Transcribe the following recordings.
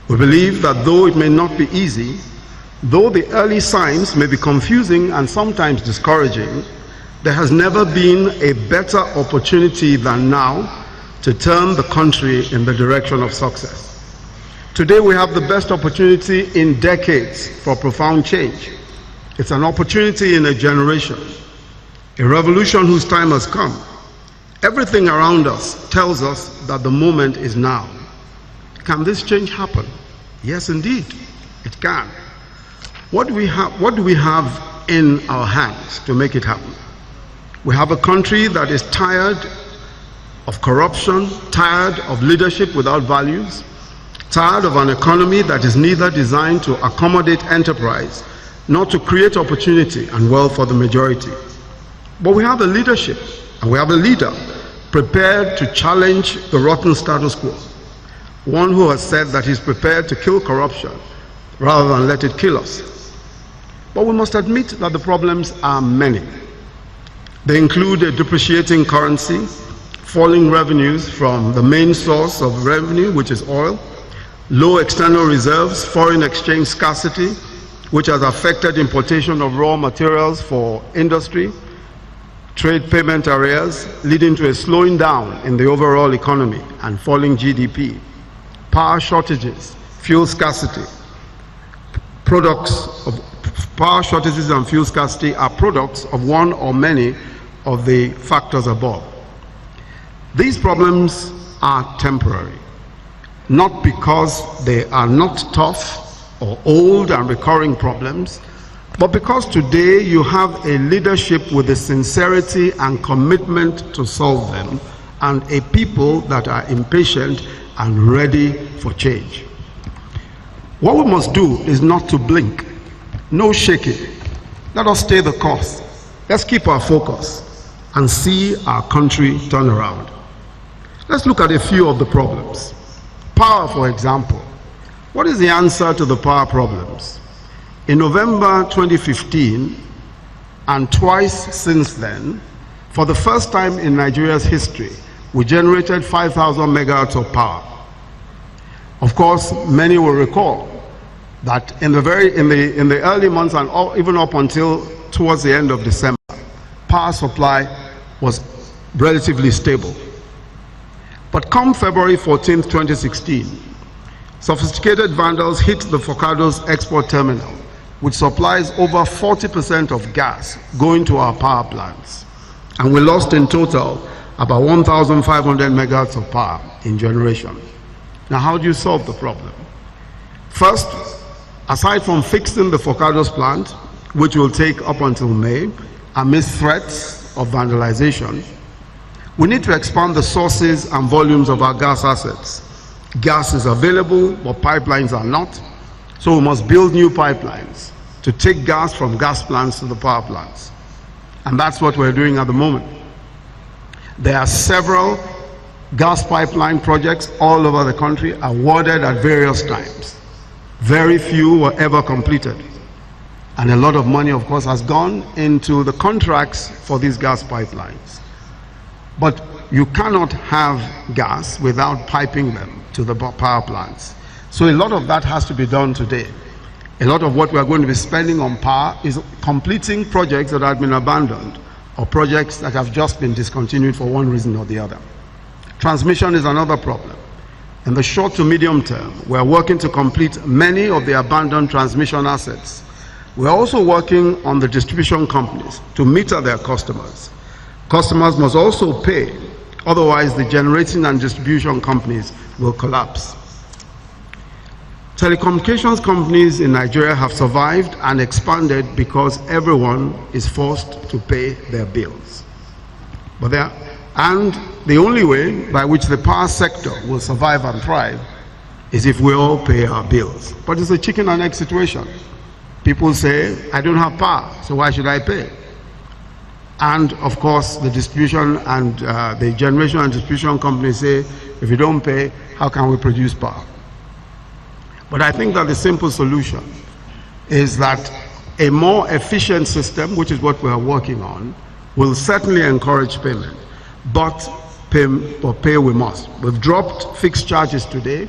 We believe that though it may not be easy, though the early signs may be confusing and sometimes discouraging, there has never been a better opportunity than now to turn the country in the direction of success. Today we have the best opportunity in decades for profound change. It's an opportunity in a generation, a revolution whose time has come. Everything around us tells us that the moment is now. Can this change happen? Yes, indeed, it can. What do we have in our hands to make it happen? We have a country that is tired of corruption, tired of leadership without values, tired of an economy that is neither designed to accommodate enterprise nor to create opportunity and wealth for the majority. But we have a leadership and we have a leader prepared to challenge the rotten status quo. One who has said that he's prepared to kill corruption rather than let it kill us. But we must admit that the problems are many. They include a depreciating currency, falling revenues from the main source of revenue, which is oil, low external reserves, foreign exchange scarcity, which has affected importation of raw materials for industry, trade payment arrears, leading to a slowing down in the overall economy and falling GDP, power shortages, fuel scarcity. Power shortages and fuel scarcity are products of one or many of the factors above. These problems are temporary, not because they are not tough or old and recurring problems, but because today you have a leadership with the sincerity and commitment to solve them, and a people that are impatient and ready for change. What we must do is not to blink, no shaking. Let us stay the course. Let's keep our focus and see our country turn around. Let's look at a few of the problems. Power, for example. What is the answer to the power problems? In November 2015, and twice since then, for the first time in Nigeria's history, we generated 5,000 megawatts of power. Of course, many will recall that in the early months and even up until towards the end of December, power supply was relatively stable. But come February 14, 2016, sophisticated vandals hit the Forcados export terminal, which supplies over 40% of gas going to our power plants. And we lost in total about 1,500 megawatts of power in generation. Now, how do you solve the problem? First, aside from fixing the Forcados plant, which will take up until May, amidst threats of vandalization, we need to expand the sources and volumes of our gas assets. Gas is available, but pipelines are not, so we must build new pipelines to take gas from gas plants to the power plants. And that's what we're doing at the moment. There are several gas pipeline projects all over the country awarded at various times. Very few were ever completed. And a lot of money, of course, has gone into the contracts for these gas pipelines. But you cannot have gas without piping them to the power plants. So a lot of that has to be done today. A lot of what we are going to be spending on power is completing projects that have been abandoned or projects that have just been discontinued for one reason or the other. Transmission is another problem. In the short to medium term, we are working to complete many of the abandoned transmission assets. We are also working on the distribution companies to meter their customers. Customers must also pay, otherwise the generating and distribution companies will collapse. Telecommunications companies in Nigeria have survived and expanded because everyone is forced to pay their bills. And the only way by which the power sector will survive and thrive is if we all pay our bills. But it's a chicken and egg situation. People say, I don't have power, so why should I pay? And of course, the distribution and the generation and distribution companies say, if you don't pay, how can we produce power? But I think that the simple solution is that a more efficient system, which is what we are working on, will certainly encourage payment, but pay we must. We've dropped fixed charges today.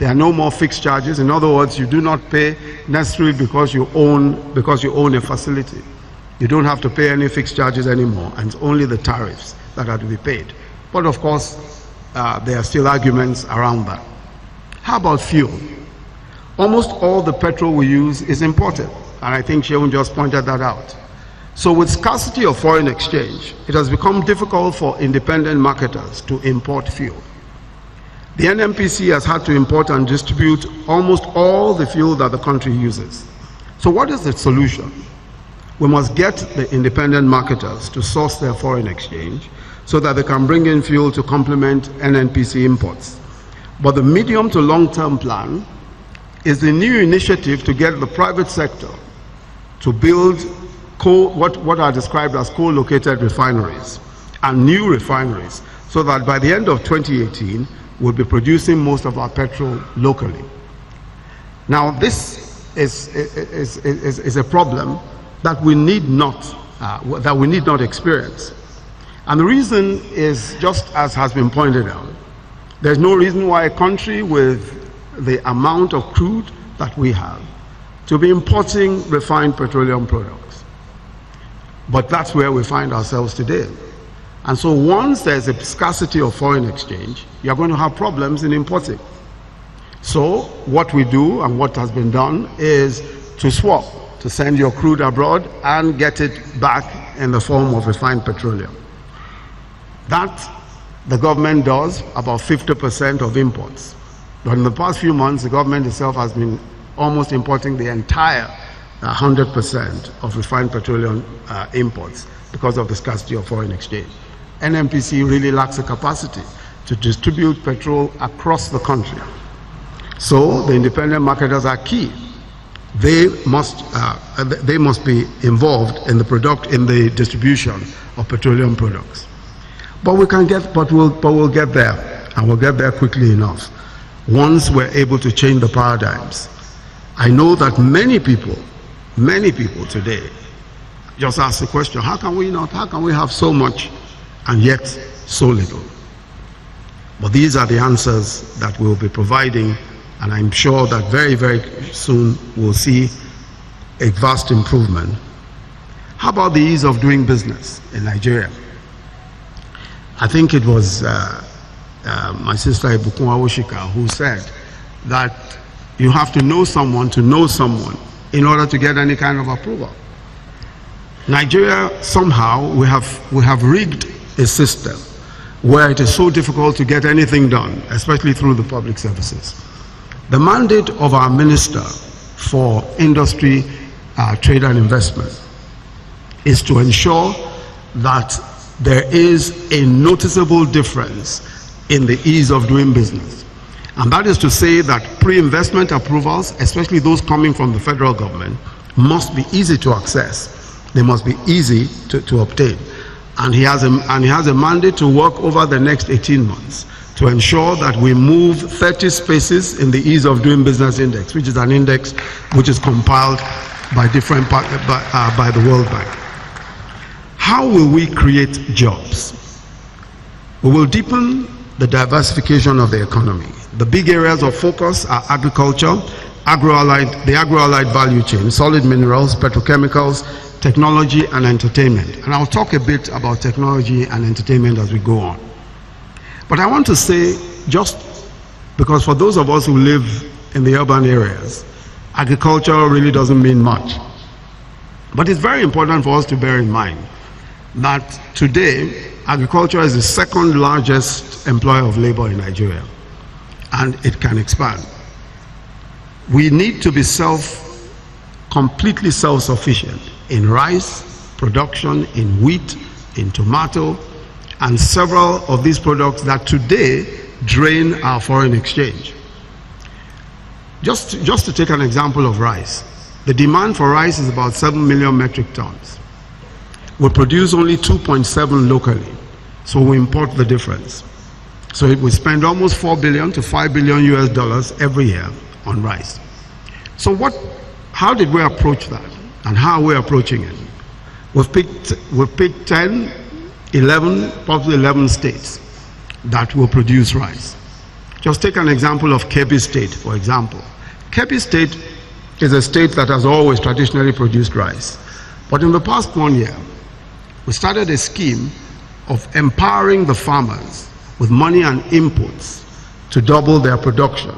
There are no more fixed charges. In other words, you do not pay necessarily because you own a facility. You don't have to pay any fixed charges anymore, and it's only the tariffs that are to be paid. But of course, there are still arguments around that. How about fuel? Almost all the petrol we use is imported, and I think Sheun just pointed that out. So with scarcity of foreign exchange, it has become difficult for independent marketers to import fuel. The NNPC has had to import and distribute almost all the fuel that the country uses. So what is the solution? We must get the independent marketers to source their foreign exchange so that they can bring in fuel to complement NNPC imports. But the medium to long-term plan is the new initiative to get the private sector to build what are described as co-located refineries and new refineries, so that by the end of 2018, we'll be producing most of our petrol locally. Now, this is a problem that we need not experience. And the reason is just as has been pointed out. There's no reason why a country with the amount of crude that we have to be importing refined petroleum products. But that's where we find ourselves today. And so once there's a scarcity of foreign exchange, you're going to have problems in importing. So what we do and what has been done is to swap, to send your crude abroad and get it back in the form of refined petroleum. That the government does about 50% of imports. But in the past few months, the government itself has been almost importing the entire 100% of refined petroleum imports because of the scarcity of foreign exchange. NNPC really lacks the capacity to distribute petrol across the country. So the independent marketers are key. They must be involved in the distribution of petroleum products. But we'll get there, and we'll get there quickly enough once we're able to change the paradigms. I know that many people today just ask the question, how can we have so much and yet so little? But these are the answers that we'll be providing, and I'm sure that very, very soon we'll see a vast improvement. How about the ease of doing business in Nigeria? I think it was my sister Ibukun Awoshika who said that you have to know someone in order to get any kind of approval. Nigeria, somehow, we have rigged a system where it is so difficult to get anything done, especially through the public services. The mandate of our Minister for Industry, Trade and Investment is to ensure that there is a noticeable difference in the ease of doing business. And that is to say that pre-investment approvals, especially those coming from the federal government, must be easy to access. They must be easy to obtain. And he has a mandate to work over the next 18 months to ensure that we move 30 spaces in the Ease of Doing Business Index, which is an index which is compiled by the World Bank. How will we create jobs? We will deepen the diversification of the economy. The big areas of focus are agriculture, the agro-allied value chain, solid minerals, petrochemicals, technology and entertainment. And I'll talk a bit about technology and entertainment as we go on. But I want to say, just because for those of us who live in the urban areas, agriculture really doesn't mean much. But it's very important for us to bear in mind that today, agriculture is the second largest employer of labor in Nigeria, and it can expand. We need to be completely self-sufficient in rice production, in wheat, in tomato, and several of these products that today drain our foreign exchange. Just to take an example of rice, the demand for rice is about 7 million metric tons. We produce only 2.7 locally, so we import the difference. So we spend almost $4 billion to $5 billion US every year on rice. So how did we approach that, and how are we approaching it? We've picked 10, 11, probably 11 states that will produce rice. Just take an example of Kebbi State, for example. Kebbi State is a state that has always traditionally produced rice. But in the past 1 year, we started a scheme of empowering the farmers with money and inputs to double their production.